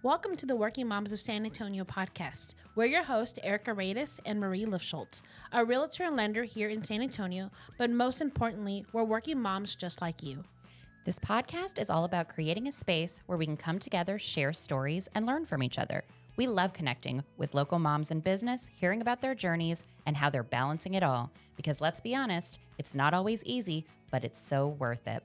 Welcome to the Working Moms of San Antonio podcast. We're your hosts, Erica Radis and Marie Lifschultz, a realtor and lender here in San Antonio, but most importantly, we're working moms just like you. This podcast is all about creating a space where we can come together, share stories, and learn from each other. We love connecting with local moms in business, hearing about their journeys and how they're balancing it all. Because let's be honest, it's not always easy, but it's so worth it.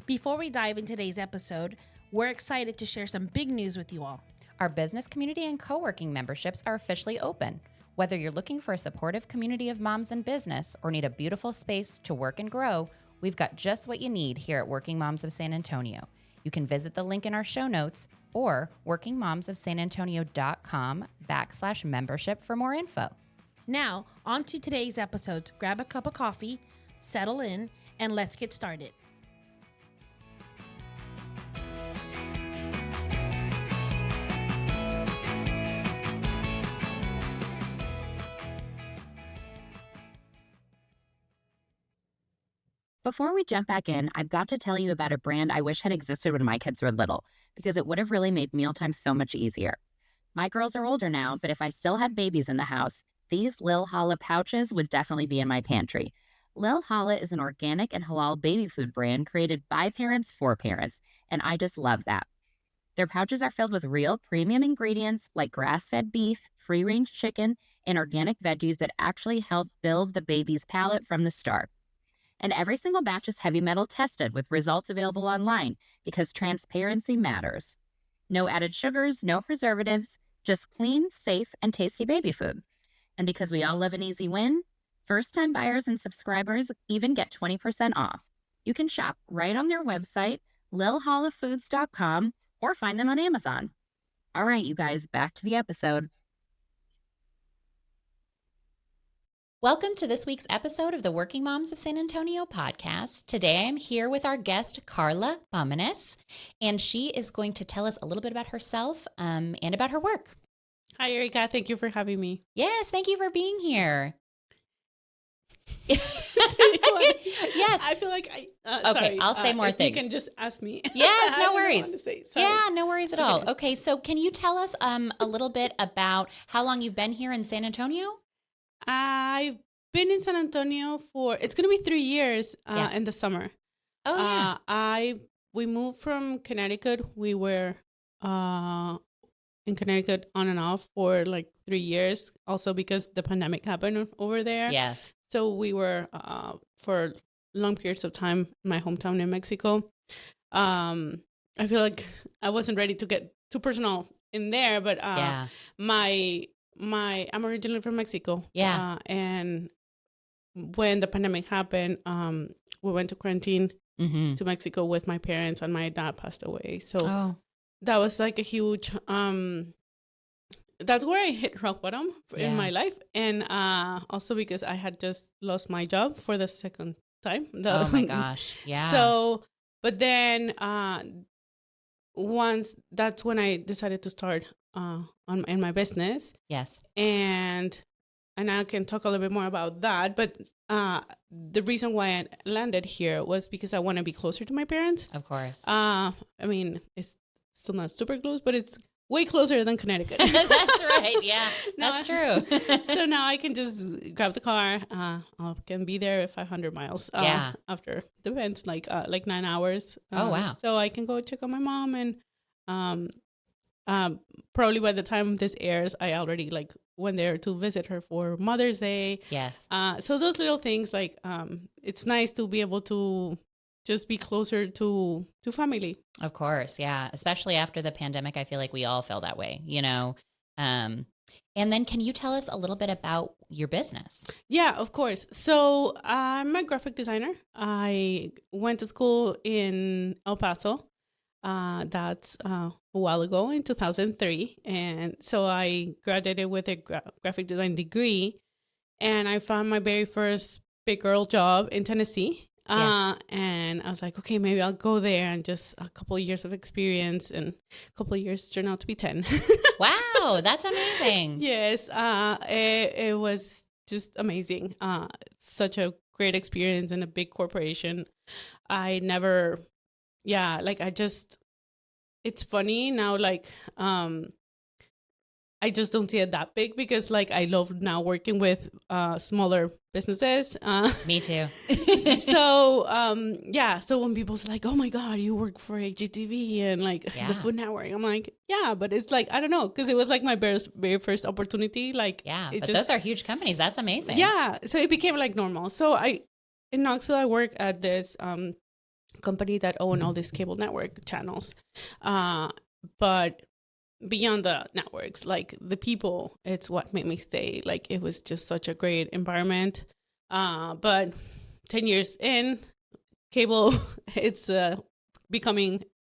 Before we dive into today's episode, we're excited to share some big news with you all. Our business community and co-working memberships are officially open. Whether you're looking for a supportive community of moms in business or need a beautiful space to work and grow, we've got just what you need here at Working Moms of San Antonio. You can visit the link in our show notes or workingmomsofsanantonio.com/membership for more info. Now, on to today's episode. Grab a cup of coffee, settle in, and let's get started. Before we jump back in, I've got to tell you about a brand I wish had existed when my kids were little, because it would have really made mealtime so much easier. My girls are older now, but if I still had babies in the house, these Lil Holla pouches would definitely be in my pantry. Lil Holla is an organic and halal baby food brand created by parents for parents, and I just love that. Their pouches are filled with real premium ingredients like grass-fed beef, free-range chicken, and organic veggies that actually help build the baby's palate from the start. And every single batch is heavy metal tested with results available online because transparency matters. No added sugars, no preservatives, just clean, safe, and tasty baby food. And because we all love an easy win, first-time buyers and subscribers even get 20% off. You can shop right on their website, lilhollafoods.com, or find them on Amazon. All right, you guys, back to the episode. Welcome to this week's episode of the Working Moms of San Antonio podcast. Today I am here with our guest, Karla, Pámanes, and she is going to tell us a little bit about herself and about her work. Hi, Erica. Thank you for having me. Yes, thank you for being here. Yes. I feel like okay, sorry, I'll say more things. You can just ask me. Yes, no worries. Yeah, no worries at all. Okay, so can you tell us a little bit about how long you've been here in San Antonio? I've been in San Antonio it's going to be 3 years in the summer. Oh, yeah. We moved from Connecticut. We were in Connecticut on and off for like 3 years, also because the pandemic happened over there. Yes. So we were for long periods of time in my hometown in Mexico. I feel like I wasn't ready to get too personal in there, but I'm originally from Mexico. Yeah. And when the pandemic happened, we went to quarantine to Mexico with my parents, and my dad passed away. So that was like a huge, that's where I hit rock bottom in my life. And also because I had just lost my job for the second time. Oh my gosh. Yeah. So, but then that's when I decided to start in my business. Yes. And I can talk a little bit more about that. But the reason why I landed here was because I want to be closer to my parents. Of course. I mean, it's still not super close, but it's way closer than Connecticut. That's right. Yeah, that's true. So now I can just grab the car. I can be there 500 miles after the events, like 9 hours. Oh, wow. So I can go check on my mom, and probably by the time this airs, I already went there to visit her for Mother's Day. Yes. So those little things, it's nice to be able to just be closer to family. Of course. Yeah. Especially after the pandemic, I feel like we all feel that way, you know? And then can you tell us a little bit about your business? Yeah, of course. So I'm a graphic designer. I went to school in El Paso. That's a while ago in 2003. And so I graduated with a graphic design degree, and I found my very first big girl job in Tennessee. And I was like, okay, maybe I'll go there, and just a couple of years of experience, and a couple of years turned out to be 10. Wow, that's amazing. Yes, it was just amazing. Such a great experience in a big corporation. I never, I just it's funny now, like, I just don't see it that big because like I love now working with smaller businesses. Me too. So when people's like, oh my God, you work for HGTV and like the Food Network, I'm like, yeah, but it's like, I don't know, because it was like my very first opportunity. Like, but those are huge companies. That's amazing. Yeah. So it became like normal. So in Knoxville, I work at this company that own all these cable network channels. But beyond the networks, like the people, it's what made me stay. Like it was just such a great environment. But 10 years in, cable, it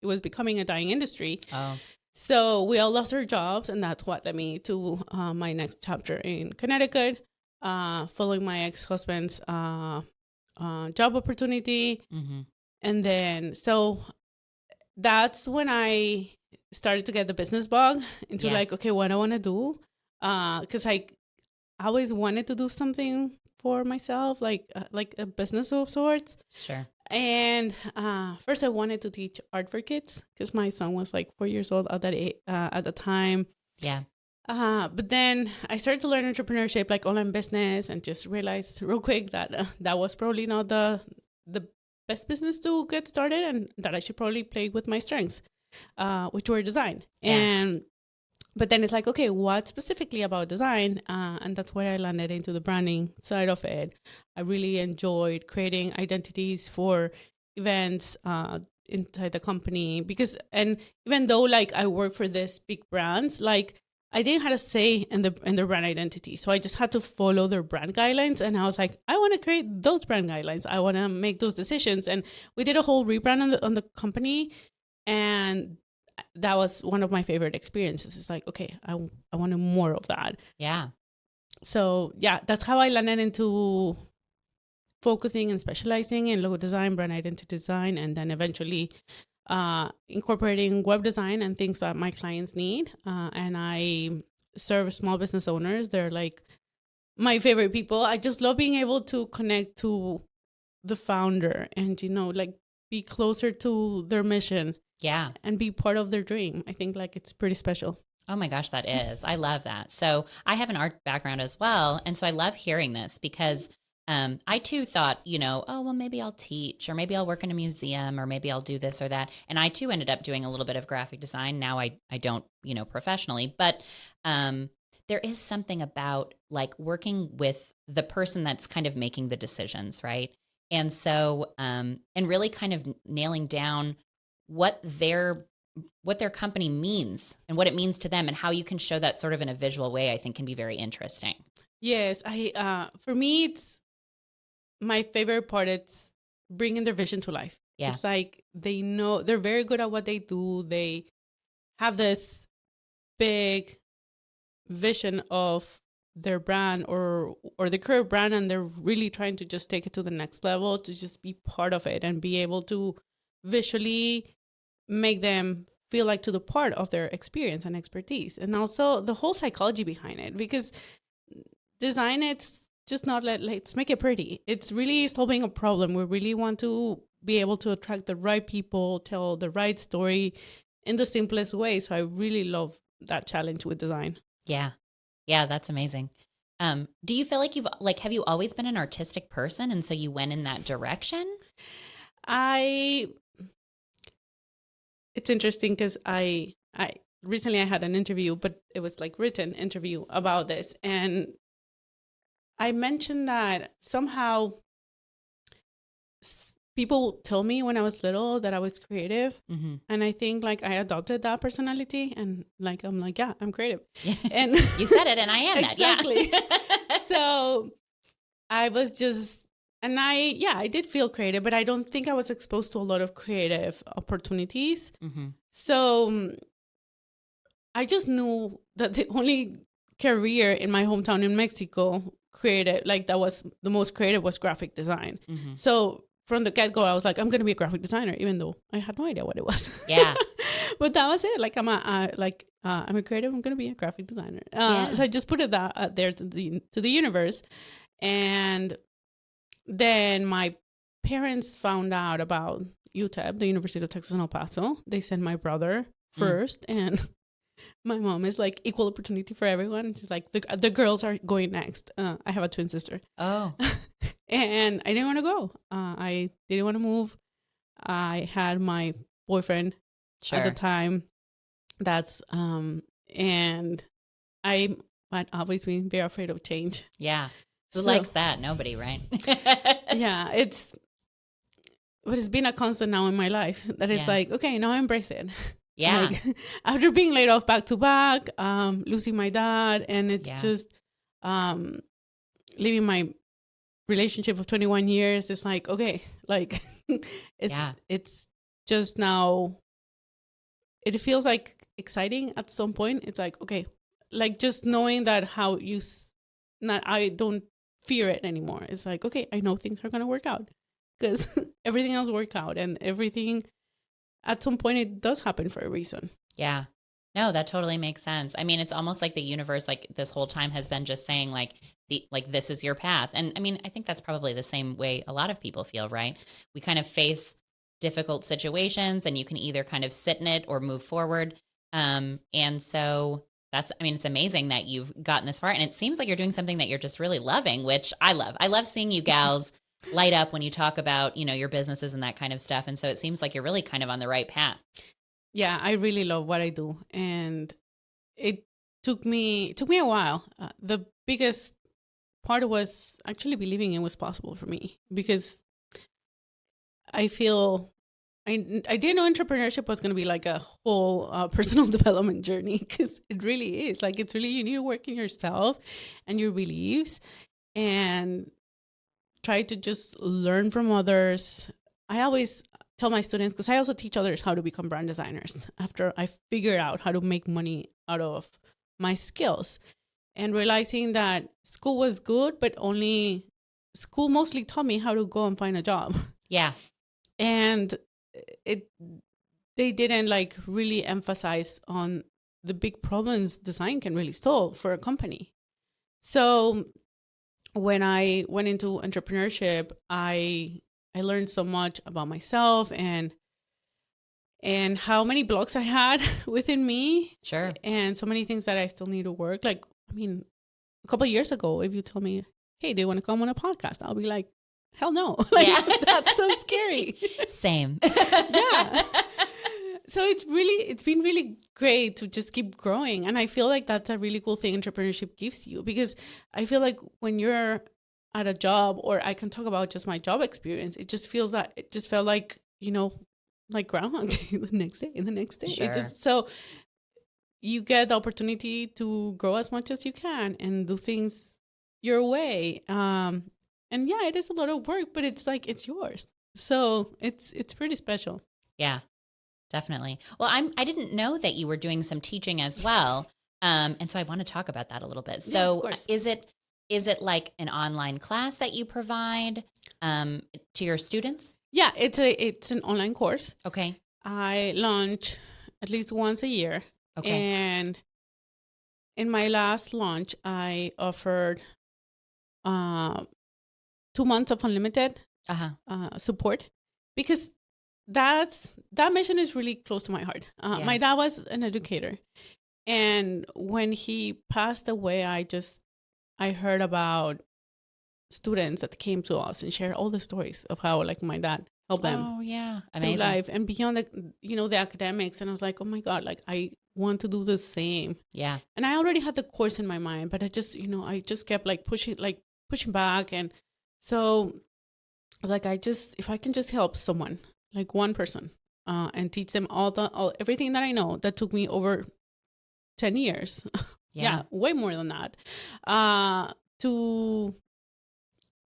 was becoming a dying industry. Oh. So we all lost our jobs, and that's what led me to my next chapter in Connecticut, following my ex-husband's job opportunity. Mm-hmm. And then, so that's when I started to get the business bug into like, okay, what I want to do. Because I always wanted to do something for myself, like a business of sorts. Sure. And first I wanted to teach art for kids because my son was like 4 years old at the time. Yeah. But then I started to learn entrepreneurship, like online business, and just realized real quick that that was probably not the best business to get started, and that I should probably play with my strengths, which were design. Yeah. But then it's like, okay, what specifically about design? And that's where I landed into the branding side of it. I really enjoyed creating identities for events inside the company and even though like I work for this big brands, like I didn't have a say in their brand identity. So I just had to follow their brand guidelines. And I was like, I want to create those brand guidelines. I want to make those decisions. And we did a whole rebrand on the company. And that was one of my favorite experiences. It's like, okay, I wanted more of that. Yeah. So yeah, that's how I landed into focusing and specializing in logo design, brand identity design, and then eventually incorporating web design and things that my clients need. And I serve small business owners. They're like my favorite people. I just love being able to connect to the founder and, like be closer to their mission. Yeah. And be part of their dream. I think like it's pretty special. Oh my gosh, that is. I love that. So I have an art background as well. And so I love hearing this because I too thought, oh, well, maybe I'll teach or maybe I'll work in a museum or maybe I'll do this or that. And I too ended up doing a little bit of graphic design. Now I don't, professionally, but there is something about like working with the person that's kind of making the decisions, right? And so, and really kind of nailing down what their company means and what it means to them and how you can show that sort of in a visual way, I think can be very interesting. Yes. For me, it's my favorite part. It's bringing their vision to life. Yeah. It's like, they're very good at what they do. They have this big vision of their brand or the current brand. And they're really trying to just take it to the next level, to just be part of it and be able to visually make them feel like to the part of their experience and expertise. And also the whole psychology behind it, because design, it's just not let's make it pretty. It's really solving a problem. We really want to be able to attract the right people, tell the right story in the simplest way. So I really love that challenge with design. Yeah. Yeah, that's amazing. Do you feel like have you always been an artistic person and so you went in that direction? It's interesting because I recently I had an interview, but it was like written interview about this. And I mentioned that somehow people told me when I was little that I was creative. Mm-hmm. And I think like I adopted that personality and like, I'm like, yeah, I'm creative. And you said it and I am that. Exactly. Yeah. So I was just, and I did feel creative, but I don't think I was exposed to a lot of creative opportunities. Mm-hmm. So I just knew that the only career in my hometown in Mexico, creative, like that was the most creative, was graphic design. Mm-hmm. So from the get-go, I was like, I'm going to be a graphic designer, even though I had no idea what it was. Yeah. But that was it. Like I'm a creative. I'm going to be a graphic designer. So I just put it that there to the universe. And then my parents found out about UTEP, the University of Texas in El Paso. They sent my brother first, and my mom is like equal opportunity for everyone. She's like, the girls are going next. I have a twin sister. Oh. And I didn't want to go. I didn't want to move. I had my boyfriend at the time. And I'd always been very afraid of change. Yeah. Who likes that? Nobody, right? Yeah, but it's been a constant now in my life that it's like, okay, now I embrace it. Yeah. Like, after being laid off back to back, losing my dad, and it's just leaving my relationship of 21 years. It's like, okay, like it's just now, it feels like exciting at some point. It's like, okay, like just knowing that I don't fear it anymore. It's like, okay, I know things are going to work out because everything else work out, and everything at some point it does happen for a reason. Yeah. No, that totally makes sense. I mean, it's almost like the universe, like this whole time has been just saying like this is your path. And I mean, I think that's probably the same way a lot of people feel, right? We kind of face difficult situations and you can either kind of sit in it or move forward. And so it's amazing that you've gotten this far, and it seems like you're doing something that you're just really loving, which I love. I love seeing you gals light up when you talk about, your businesses and that kind of stuff. And so it seems like you're really kind of on the right path. Yeah, I really love what I do. And it took me a while. The biggest part was actually believing it was possible for me, because I feel I didn't know entrepreneurship was going to be like a whole personal development journey, because it really is. Like, it's really, you need to work in yourself and your beliefs and try to just learn from others. I always tell my students, because I also teach others how to become brand designers after I figured out how to make money out of my skills, and realizing that school was good, but school mostly taught me how to go and find a job. Yeah. And they didn't like really emphasize on the big problems design can really solve for a company. So when I went into entrepreneurship, I learned so much about myself and how many blocks I had within me. Sure. And so many things that I still need to work. Like, I mean, a couple of years ago, if you told me, hey, do you want to come on a podcast? I'll be like, hell no. Like, that's so scary. Same. Yeah. So it's been really great to just keep growing. And I feel like that's a really cool thing entrepreneurship gives you, because I feel like when you're at a job, or I can talk about just my job experience, it just felt like, like Groundhog Day, the next day. Sure. So you get the opportunity to grow as much as you can and do things your way. And yeah, it is a lot of work, but it's like, it's yours. So it's pretty special. Yeah, definitely. Well, I didn't know that you were doing some teaching as well. And so I want to talk about that a little bit. So is it like an online class that you provide to your students? Yeah, it's an online course. Okay. I launch at least once a year. Okay. And in my last launch, I offered 2 months of unlimited support, because that mission is really close to my heart. My dad was an educator, and when he passed away, I heard about students that came to us and shared all the stories of how like my dad helped them. Oh yeah, amazing. Through life and beyond the academics. And I was like, oh my God, like I want to do the same. Yeah. And I already had the course in my mind, but I just kept like pushing back. And so I was like, if I can just help someone, like one person, and teach them everything that I know, that took me over 10 years. Yeah, way more than that.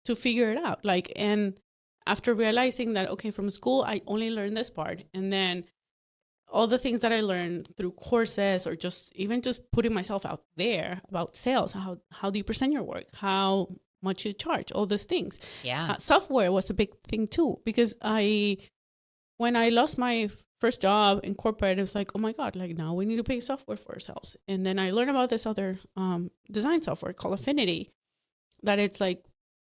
To figure it out. Like, and after realizing that, okay, from school, I only learned this part. And then all the things that I learned through courses, or just putting myself out there about sales, how do you present your work? How much you charge? All those things. Yeah. Software was a big thing too, because when I lost my first job in corporate, it was like, oh my God, like now we need to pay software for ourselves. And then I learned about this other design software called Affinity, that it's like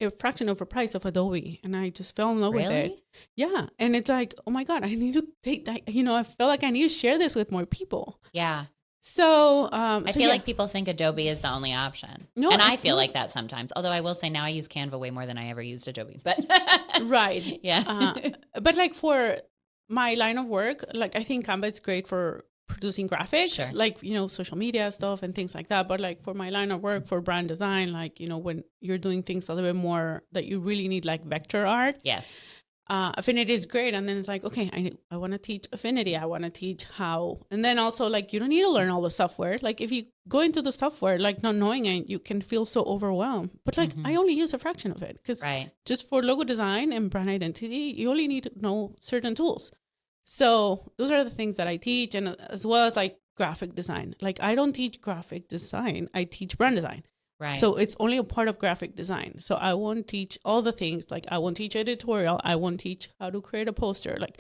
a fraction of the price of Adobe, and I just fell in love with it. Really? Yeah. And it's like, oh my God, I need to take that. I felt like I need to share this with more people. Yeah. So I feel like people think Adobe is the only option. No, and I it's feel not. like that sometimes. Although I will say now I use Canva way more than I ever used Adobe. But Right. yeah. But like for my line of work, like I think Canva is great for producing graphics, Sure. like, social media stuff and things like that. But like for my line of work, for brand design, like, when you're doing things a little bit more that you really need like vector art, Yes. Affinity is great. And then it's like, okay, I want to teach Affinity. I want to teach how. And then also like, you don't need to learn all the software. Like if you go into the software, like not knowing it, you can feel so overwhelmed. But like, I only use a fraction of it because Right. just for logo design and brand identity, you only need to know certain tools. So those are the things that I teach. And as well as like graphic design. Like I don't teach graphic design. I teach brand design. Right. So it's only a part of graphic design. So I won't teach all the things. Like I won't teach editorial. I won't teach how to create a poster. Like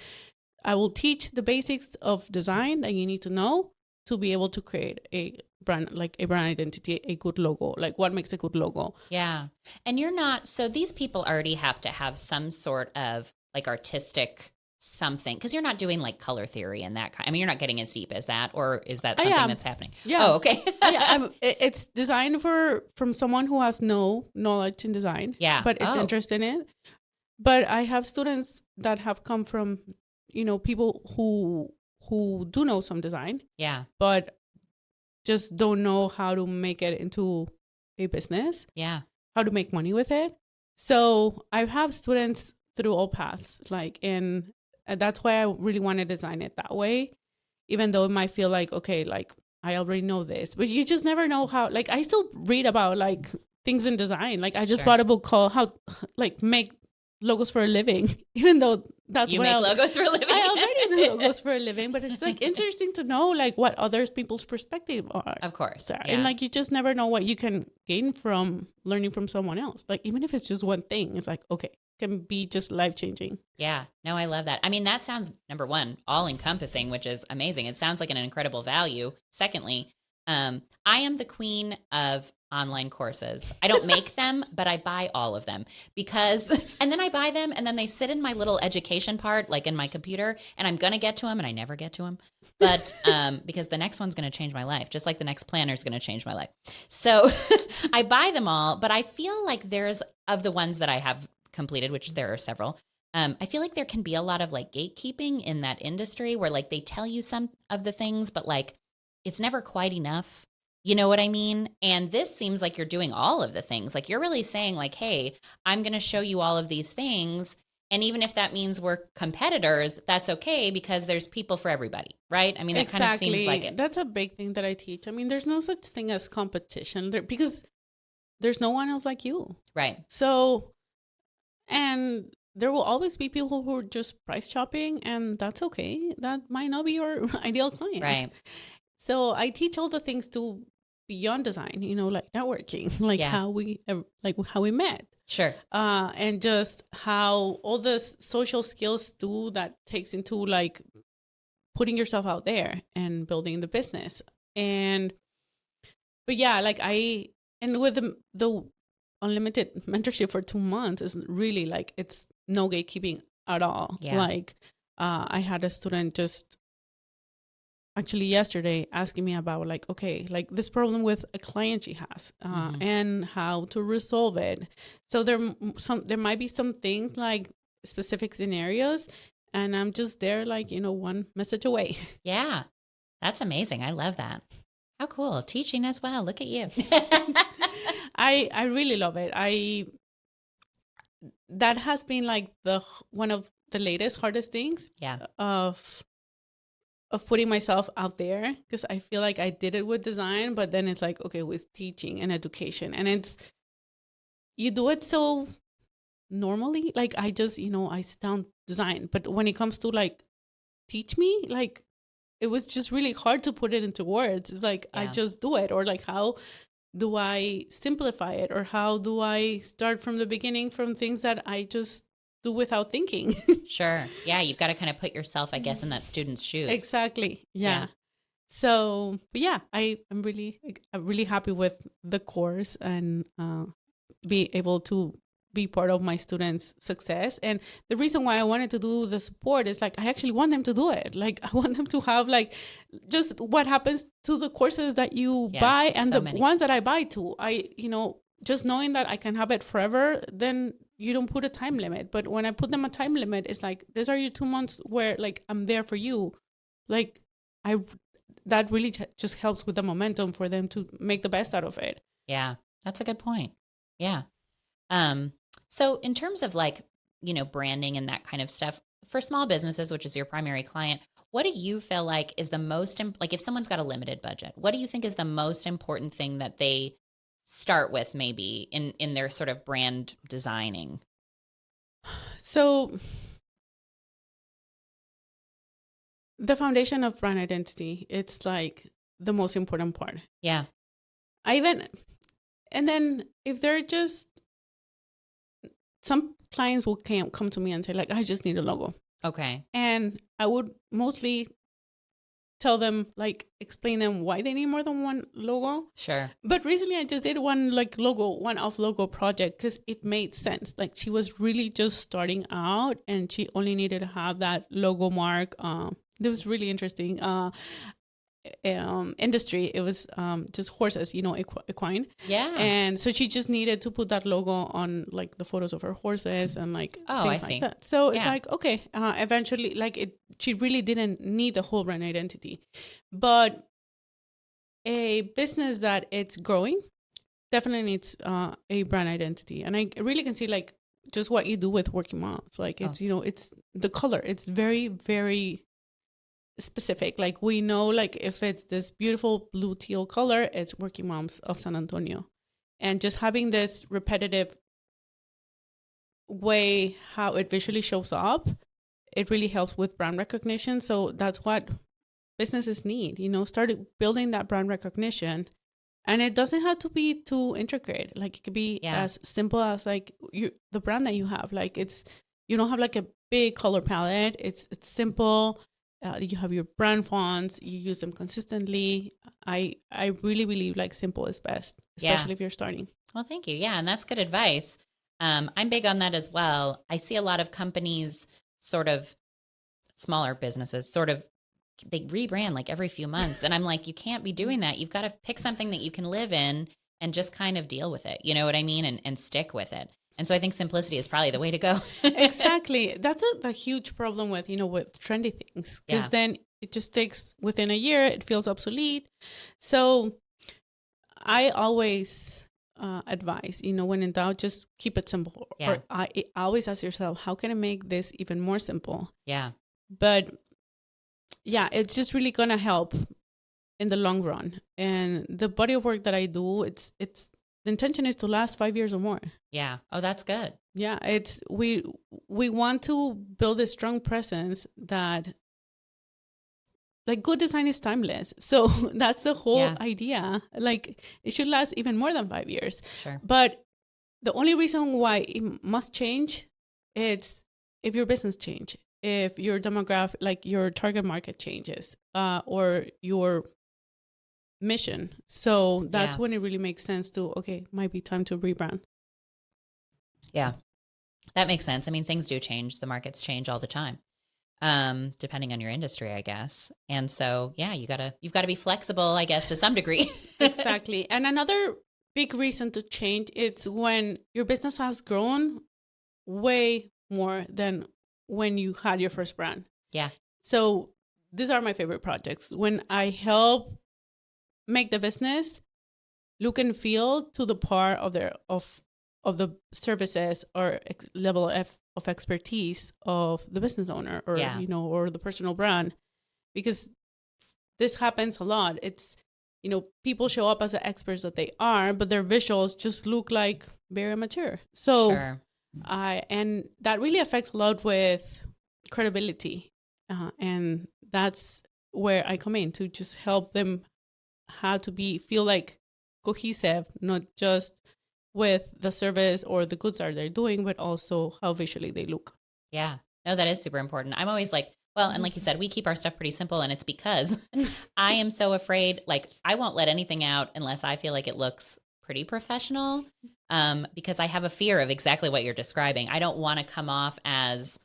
I will teach the basics of design that you need to know to be able to create a brand, like a brand identity, a good logo, like what makes a good logo. Yeah. And you're not, so these people already have to have some sort of like artistic something, because you're not doing like color theory and that kind. I mean, you're not getting as deep as that, or is that something that's happening? Yeah. Oh, okay. It's designed from someone who has no knowledge in design. Yeah. But it's interested in it. But I have students that have come from, people who do know some design. Yeah. But just don't know how to make it into a business. Yeah. How to make money with it. So I have students through all paths, and that's why I really want to design it that way, even though it might feel like, okay, like I already know this, but you just never know how. Like I still read about like things in design. Like I just bought a book called How like Make Logos for a Living, even though that's you what make logos for a living. I already do logos for a living, but it's like interesting to know like what others people's perspective are. Of course. Yeah. Yeah. And like you just never know what you can gain from learning from someone else. Like even if it's just one thing, it's like, okay, can be just life-changing. Yeah. No, I love that. I mean, that sounds, number one, all-encompassing, which is amazing. It sounds like an incredible value. Secondly, I am the queen of online courses. I don't make them, but I buy all of them and then I buy them and then they sit in my little education part, like in my computer, and I'm going to get to them and I never get to them. But because the next one's going to change my life, just like the next planner is going to change my life. So I buy them all, but I feel like there's, of the ones that I have completed, which there are several, I feel like there can be a lot of like gatekeeping in that industry where like they tell you some of the things, but like it's never quite enough. You know what I mean? And this seems like you're doing all of the things. Like you're really saying like, hey, I'm going to show you all of these things. And even if that means we're competitors, that's okay because there's people for everybody, right? I mean, that kind of seems like it. That's a big thing that I teach. I mean, there's no such thing as competition because there's no one else like you. Right. So, and there will always be people who are just price shopping, and that's okay. That might not be your ideal client. Right. So I teach all the things to beyond design, like networking, like how we met. Sure. And just how all the social skills too that takes into like putting yourself out there and building the business. But yeah, like and with the unlimited mentorship for 2 months is really like, it's no gatekeeping at all. Yeah. Like, I had a student just actually yesterday asking me about like, okay, like this problem with a client she has, and how to resolve it. So there might be some things like specific scenarios, and I'm just there like, one message away. Yeah. That's amazing. I love that. How cool. Teaching as well. Look at you. I really love it. That has been like one of the latest hardest things of putting myself out there, because I feel like I did it with design, but then it's like, okay, with teaching and education, and you do it so normally. Like I just, I sit down, design, but when it comes to like teach me, like it was just really hard to put it into words. It's like, I just do it, or like, how do I simplify it, or how do I start from the beginning from things that I just do without thinking? Sure. Yeah. You've got to kind of put yourself, I guess, in that student's shoes. Exactly. Yeah. So, but yeah, I'm really happy with the course, and be able to be part of my students' success. And the reason why I wanted to do the support is like, I actually want them to do it. Like, I want them to have like just what happens to the courses that you buy and so the ones that I buy too. Just knowing that I can have it forever, then you don't put a time limit. But when I put them a time limit, it's like, these are your 2 months where like I'm there for you. Like that really just helps with the momentum for them to make the best out of it. Yeah, that's a good point. Yeah. So in terms of like, branding and that kind of stuff for small businesses, which is your primary client, what do you feel like is the most, like if someone's got a limited budget, what do you think is the most important thing that they start with maybe in their sort of brand designing? So the foundation of brand identity, it's like the most important part. Yeah. And then if they're just, some clients will come to me and say like, I just need a logo. Okay. And I would mostly tell them, like, explain them why they need more than one logo. Sure. But recently I just did one-off logo project because it made sense. Like, she was really just starting out and she only needed to have that logo mark. It was really interesting. Industry, it was just horses, equine. Yeah. And so she just needed to put that logo on like the photos of her horses and like things like that. So it's like, okay, eventually she really didn't need the whole brand identity. But a business that it's growing definitely needs a brand identity. And I really can see like just what you do with Working Moms. Like it's, it's the color. It's very, very specific. Like we know, like if it's this beautiful blue teal color, it's Working Moms of San Antonio. And just having this repetitive way how it visually shows up, it really helps with brand recognition. So that's what businesses need, start building that brand recognition. And it doesn't have to be too intricate. Like it could be as simple as like the brand that you have. Like you don't have like a big color palette. It's simple. You have your brand fonts, you use them consistently. I really believe like simple is best, especially if you're starting. Well, thank you. Yeah. And that's good advice. I'm big on that as well. I see a lot of companies, sort of smaller businesses, they rebrand like every few months. And I'm like, you can't be doing that. You've got to pick something that you can live in and just kind of deal with it. You know what I mean? And stick with it. And so I think simplicity is probably the way to go. Exactly. That's a huge problem with, with trendy things. Because then it just takes within a year, it feels obsolete. So I always advise, when in doubt, just keep it simple. Yeah. Or I always ask yourself, how can I make this even more simple? Yeah. But yeah, it's just really going to help in the long run. And the body of work that I do, the intention is to last 5 years or more. Yeah. Oh, that's good. Yeah. We want to build a strong presence that like good design is timeless. So that's the whole idea. Like it should last even more than 5 years. Sure. But the only reason why it must change is if your business change, if your demographic, like your target market changes, or your mission. So that's when it really makes sense to, might be time to rebrand. Yeah, that makes sense. I mean, things do change. The markets change all the time, depending on your industry, I guess. And so, you've got to be flexible, I guess, to some degree. Exactly. And another big reason to change, it's when your business has grown way more than when you had your first brand. Yeah. So these are my favorite projects. When I help make the business look and feel to the par of the services or level of expertise of the business owner or or the personal brand, because this happens a lot. It's people show up as the experts that they are, but their visuals just look like very amateur. So sure. And that really affects a lot with credibility, and that's where I come in to just help them how to feel like cohesive, not just with the service or the goods that they're doing, but also how visually they look. Yeah. No, that is super important. I'm always like, well, and like you said, we keep our stuff pretty simple, and it's because I am so afraid, like I won't let anything out unless I feel like it looks pretty professional. because I have a fear of exactly what you're describing. I don't want to come off as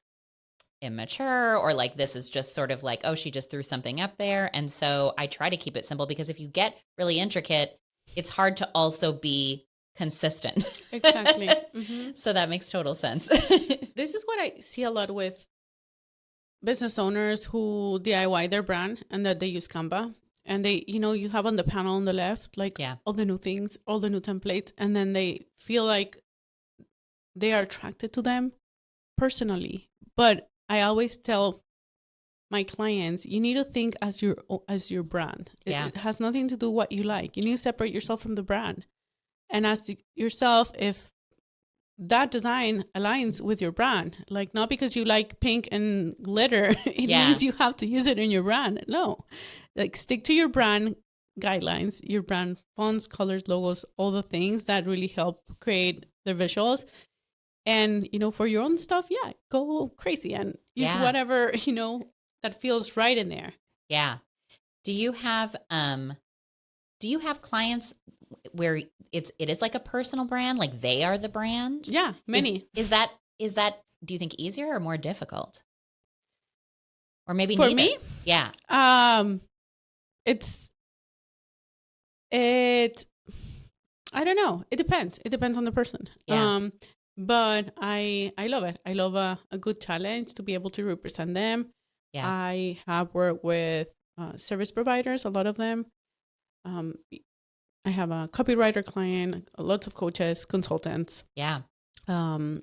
immature or like this is just sort of like, oh, she just threw something up there. And so I try to keep it simple because if you get really intricate, it's hard to also be consistent. Exactly. Mm-hmm. So that makes total sense. This is what I see a lot with business owners who DIY their brand and that they use Canva. And they, you have on the panel on the left, like all the new things, all the new templates. And then they feel like they are attracted to them personally. But I always tell my clients, you need to think as your brand. It has nothing to do what you like. You need to separate yourself from the brand and ask yourself if that design aligns with your brand. Like, not because you like pink and glitter, it means you have to use it in your brand. No, like stick to your brand guidelines, your brand fonts, colors, logos, all the things that really help create the visuals. And, for your own stuff, go crazy and use whatever, that feels right in there. Yeah. Do you have clients where it is like a personal brand, like they are the brand? Yeah, many. Is that do you think easier or more difficult? Or maybe for neither? Me? Yeah. It's I don't know. It depends. It depends on the person. Yeah. But I love it. I love a good challenge to be able to represent them. Yeah. I have worked with service providers, a lot of them. I have a copywriter client, lots of coaches, consultants. Yeah. And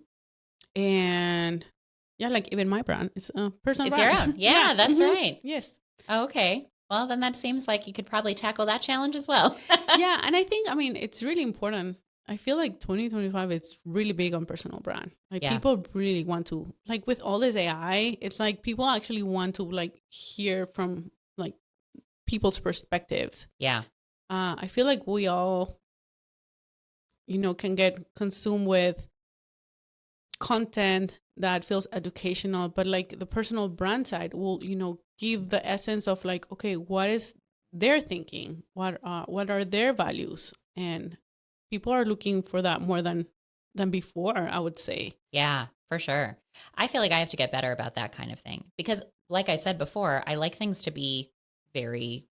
like even my brand, it's a personal brand. It's your own. Yeah, that's mm-hmm. right. Yes. Oh, okay. Well, then that seems like you could probably tackle that challenge as well. Yeah. And I think, it's really important. I feel like 2025, it's really big on personal brand. Like people really want to, like with all this AI, it's like people actually want to like hear from like people's perspectives. Yeah. I feel like we all, can get consumed with content that feels educational, but like the personal brand side will, give the essence of like, okay, what is their thinking? What are their values? And people are looking for that more than before, I would say. Yeah, for sure. I feel like I have to get better about that kind of thing because like I said before, I like things to be very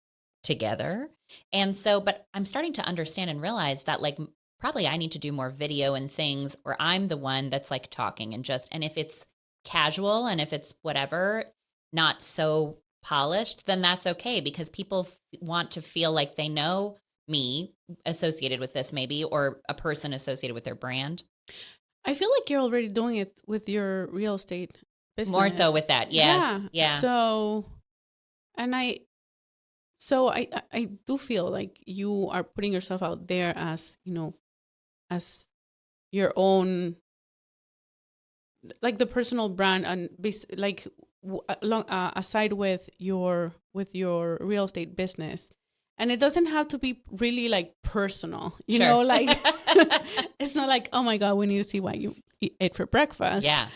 together. And so, but I'm starting to understand and realize that like probably I need to do more video and things, or I'm the one that's like talking and if it's casual and if it's whatever, not so polished, then that's okay because people want to feel like they know me associated with this maybe, or a person associated with their brand. I feel like you're already doing it with your real estate business. More so with that. Yes. Yeah. So I do feel like you are putting yourself out there as, as your own, like the personal brand and like aside with your real estate business. And it doesn't have to be really like personal, you know, like it's not like, oh my God, we need to see what you ate for breakfast. Yeah.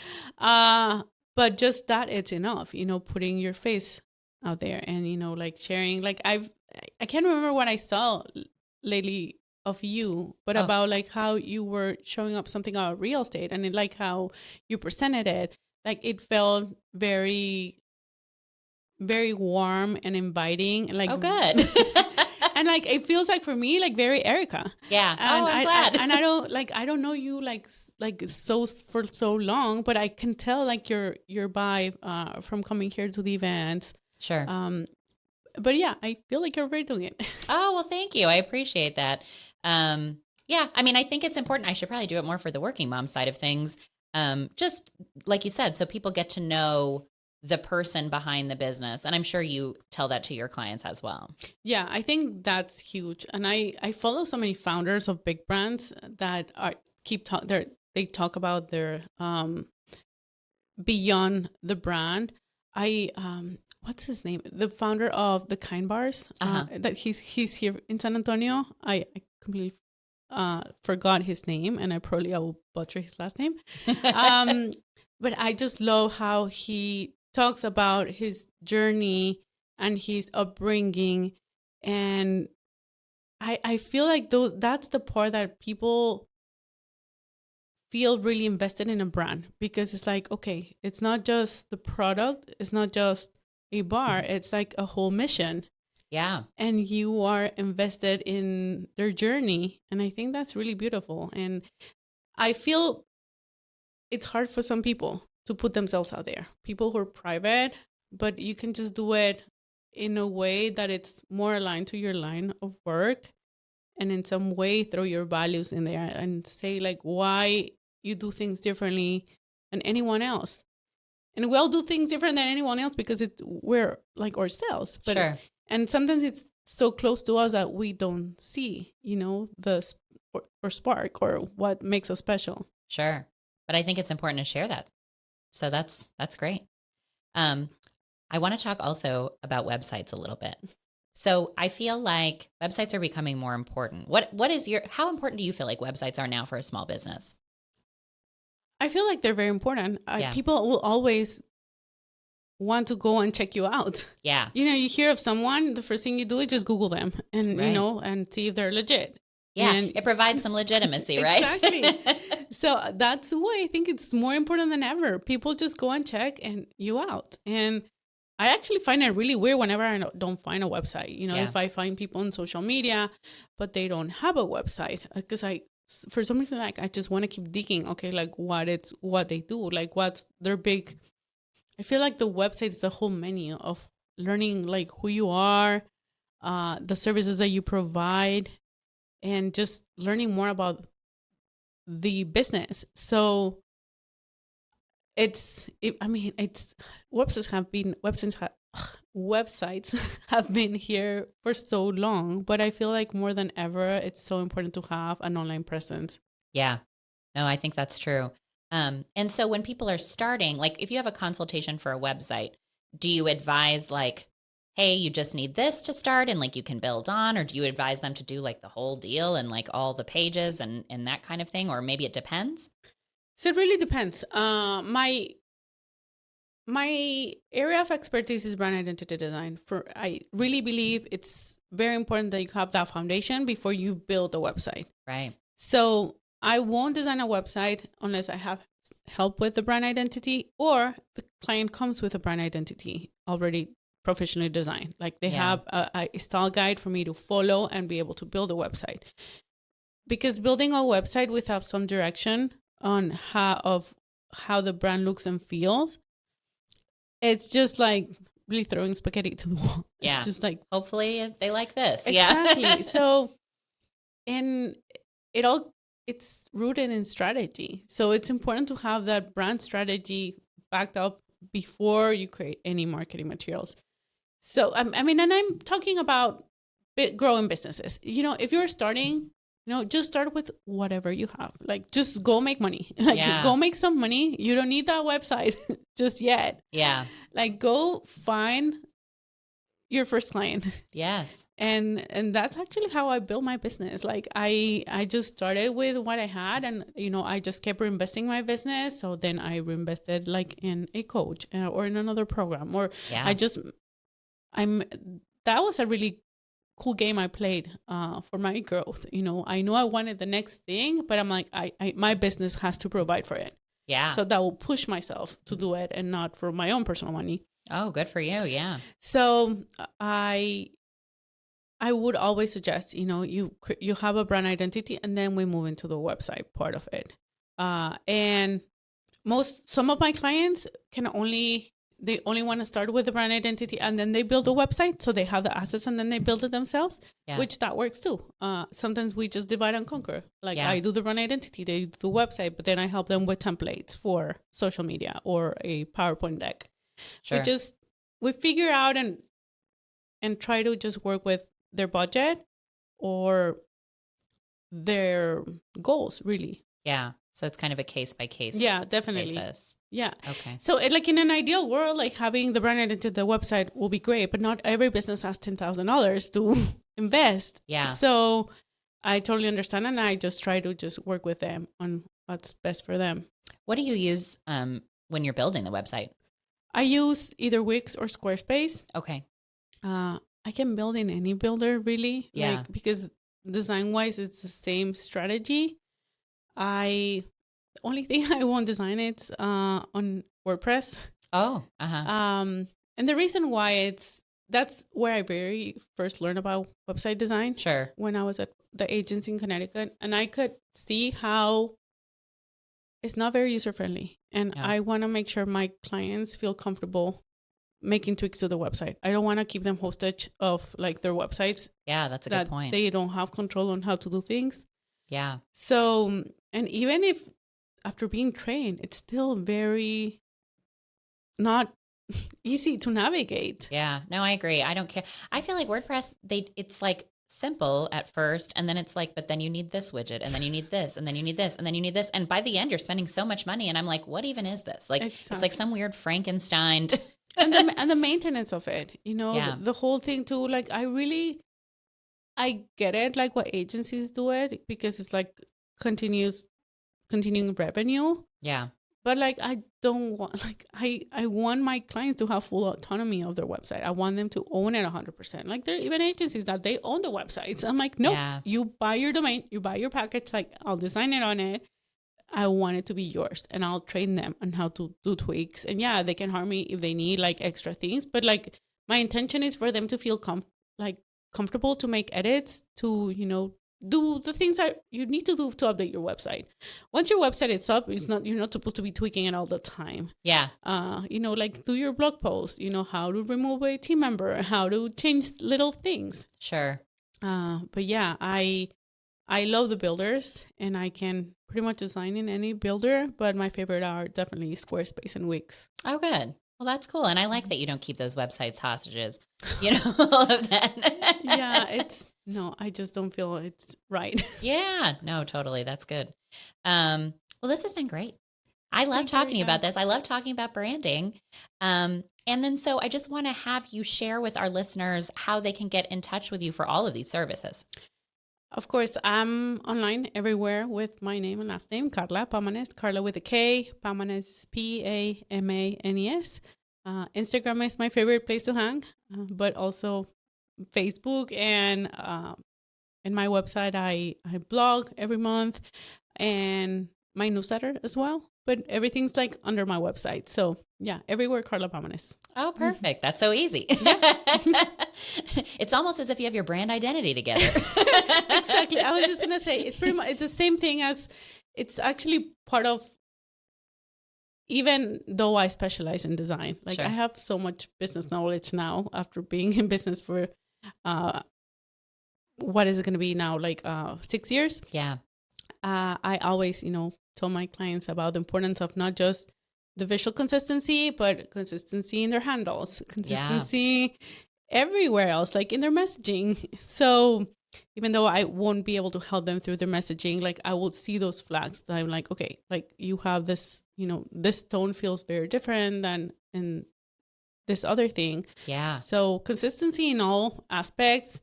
But just that it's enough, putting your face out there and, like sharing, like I can't remember what I saw lately of you, but about like how you were showing up something about real estate and like how you presented it. Like it felt very, very warm and inviting. Like, oh, good. And like it feels like for me like very Erica. Yeah. And I'm glad. And I don't know you like so for so long, but I can tell like your vibe from coming here to the events. Sure. But yeah, I feel like you're already doing it. Oh, well, thank you. I appreciate that. Yeah, I think it's important. I should probably do it more for the working mom side of things. Just like you said, so people get to know the person behind the business. And I'm sure you tell that to your clients as well. Yeah, I think that's huge. And I follow so many founders of big brands that they talk about their beyond the brand. What's his name? The founder of the Kind Bars. That he's here in San Antonio. I completely forgot his name, and I will butcher his last name. But I just love how he talks about his journey and his upbringing, and I feel like that's the part that people feel really invested in a brand because it's like, okay, it's not just the product, it's not just a bar, it's like a whole mission. Yeah. And you are invested in their journey. And I think that's really beautiful. And I feel it's hard for some people to put themselves out there. People who are private, but you can just do it in a way that it's more aligned to your line of work, and in some way throw your values in there and say like why you do things differently than anyone else. And we all do things different than anyone else because we're like ourselves. But, sure. And sometimes it's so close to us that we don't see, the or spark or what makes us special. Sure. But I think it's important to share that. So that's great. I want to talk also about websites a little bit. So I feel like websites are becoming more important. How important do you feel like websites are now for a small business? I feel like they're very important. Yeah. People will always want to go and check you out. Yeah. You hear of someone, the first thing you do is just Google them and, right. And see if they're legit. Yeah, and it provides some legitimacy, right? Exactly. So that's why I think it's more important than ever. People just go and check you out. And I actually find it really weird whenever I don't find a website. If I find people on social media, but they don't have a website, because for some reason, like I just want to keep digging. Okay, like what they do, like what's their big. I feel like the website is the whole menu of learning, like who you are, the services that you provide, and just learning more about the business. So websites have been here for so long, but I feel like more than ever, it's so important to have an online presence. Yeah, no, I think that's true. And so when people are starting, like if you have a consultation for a website, do you advise like, hey, you just need this to start and like you can build on, or do you advise them to do like the whole deal and like all the pages and that kind of thing? Or maybe it depends? So it really depends. My area of expertise is brand identity design. I really believe it's very important that you have that foundation before you build a website. Right. So I won't design a website unless I have help with the brand identity, or the client comes with a brand identity already professionally designed. Like they have a style guide for me to follow and be able to build a website. Because building a website without some direction on how the brand looks and feels, it's just like really throwing spaghetti to the wall. Yeah. It's just like, hopefully they like this. Exactly. Yeah. So, and it's rooted in strategy. So it's important to have that brand strategy backed up before you create any marketing materials. So, and I'm talking about growing businesses. If you're starting, just start with whatever you have. Like, just go make money. Go make some money. You don't need that website just yet. Yeah. Like, go find your first client. Yes. And that's actually how I built my business. Like, I just started with what I had, and, I just kept reinvesting my business. So then I reinvested like in a coach or in another program, or that was a really cool game I played for my growth. I know I wanted the next thing, but I'm like, my business has to provide for it. Yeah. So that will push myself to do it and not for my own personal money. Oh, good for you. Yeah. So I would always suggest, you have a brand identity, and then we move into the website part of it. And some of my clients they only want to start with the brand identity, and then they build a website. So they have the assets and then they build it themselves, which that works too. Sometimes we just divide and conquer. Like I do the brand identity, they do the website, but then I help them with templates for social media or a PowerPoint deck. Sure. We figure out and try to just work with their budget or their goals, really. Yeah. So it's kind of a case by case. Yeah, definitely. Basis. Yeah. Okay. So like in an ideal world, like having the brand identity, the website will be great, but not every business has $10,000 to invest. Yeah. So I totally understand, and I just try to just work with them on what's best for them. What do you use when you're building the website? I use either Wix or Squarespace. Okay. I can build in any builder, really. Yeah. Because design-wise, it's the same strategy. I The only thing I won't design it's on WordPress. Oh, uh-huh. And the reason why that's where I very first learned about website design. Sure. When I was at the agency in Connecticut, and I could see how it's not very user friendly, and I want to make sure my clients feel comfortable making tweaks to the website. I don't want to keep them hostage of like their websites. Yeah, that's a good point. They don't have control on how to do things. Yeah. So, and even if after being trained, it's still very not easy to navigate. Yeah, no, I agree. I don't care. I feel like WordPress, it's like simple at first, and then it's like, but then you need this widget, and then you need this, and then you need this, and then you need this. And by the end, you're spending so much money. And I'm like, what even is this? Like, It's like some weird Frankenstein. and the maintenance of it, the whole thing too. Like, I get it, like what agencies do it, because it's like continuing revenue. Yeah. But like, I don't want, like, I want my clients to have full autonomy of their website. I want them to own it 100%. Like, there are even agencies that they own the websites. I'm like, no, you buy your domain, you buy your package, like, I'll design it on it. I want it to be yours, and I'll train them on how to do tweaks. And yeah, they can harm me if they need like extra things. But like, my intention is for them to feel comfortable to make edits, to, do the things that you need to do to update your website. Once your website is up, you're not supposed to be tweaking it all the time. Yeah. Like, do your blog post, how to remove a team member, how to change little things. Sure. But yeah, I love the builders, and I can pretty much design in any builder, but my favorite are definitely Squarespace and Wix. Oh, good. Well, that's cool. And I like that you don't keep those websites hostages, all of that. Yeah, I just don't feel it's right. Yeah, no, totally. That's good. Well, this has been great. I love talking about this. I love talking about branding. And then so I just want to have you share with our listeners how they can get in touch with you for all of these services. Of course, I'm online everywhere with my name and last name, Carla, Pamanes, Carla with a K, Pamanes, Pamanes. Instagram is my favorite place to hang, but also Facebook and my website. I blog every month, and my newsletter as well. But everything's like under my website. So yeah, everywhere, Carla Pámanes. Oh, perfect. That's so easy. It's almost as if you have your brand identity together. Exactly. I was just going to say, it's pretty much, it's the same thing as, it's actually part of, even though I specialize in design, like I have so much business knowledge now after being in business for, what is it going to be now? Like 6 years. Yeah. I always, tell my clients about the importance of not just the visual consistency, but consistency in their handles, consistency everywhere else, like in their messaging. So even though I won't be able to help them through their messaging, like I will see those flags that I'm like, okay, like you have this, this tone feels very different than in this other thing. Yeah. So consistency in all aspects,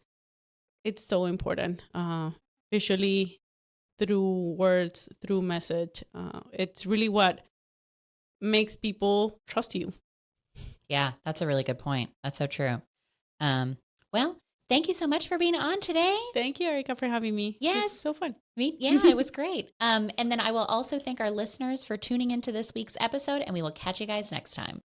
it's so important. Visually, through words, through message. It's really what makes people trust you. Yeah, that's a really good point. That's so true. Well, thank you so much for being on today. Thank you, Erica, for having me. Yes. It was so fun. Yeah, it was great. And then I will also thank our listeners for tuning into this week's episode, and we will catch you guys next time.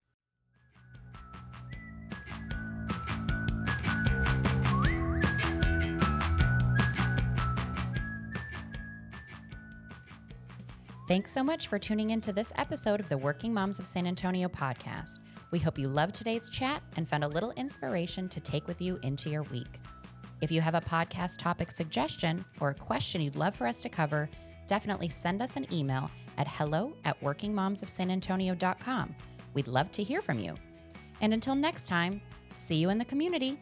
Thanks so much for tuning into this episode of the Working Moms of San Antonio podcast. We hope you loved today's chat and found a little inspiration to take with you into your week. If you have a podcast topic suggestion or a question you'd love for us to cover, definitely send us an email at hello@workingmomsofsanantonio.com. We'd love to hear from you. And until next time, see you in the community.